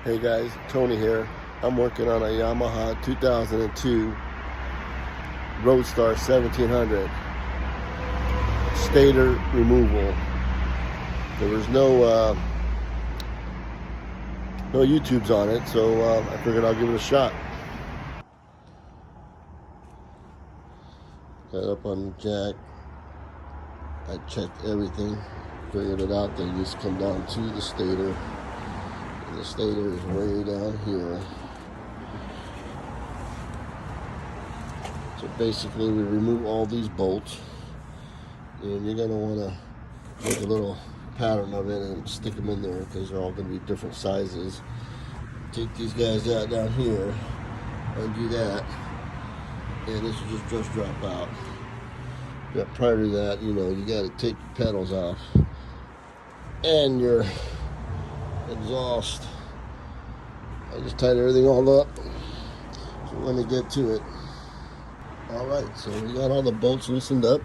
Hey guys, Tony here. I'm working on a Yamaha 2002 Road Star 1700 Stator removal. There was no YouTubes on it, so I figured I'll give it a shot. Got up on the jack. I checked everything, figured it out. Then just come down to the stator. The stator is way down here. So basically we remove all these bolts, and you're going to want to make a little pattern of it and stick them in there because they're all going to be different sizes. Take these guys out down here, undo that, and this will just drop out. But prior to that, you got to take your pedals off and your exhaust. I just tied everything all up, so let me get to it. Alright, so we got all the bolts loosened up,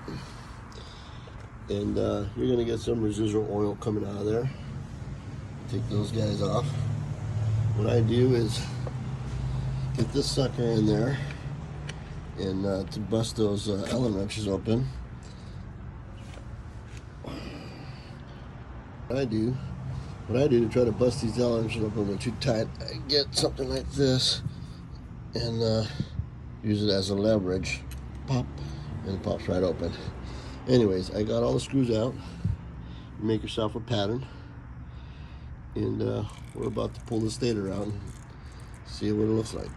and you're going to get some residual oil coming out of there. Take those guys off. What I do is get this sucker in there, and to bust those Allen wrenches open, what I do to try to bust these Allen wrenches open when they're too tight, I get something like this and use it as a leverage. Pop, and it pops right open. Anyways, I got all the screws out. Make yourself a pattern, and we're about to pull the stator out and see what it looks like.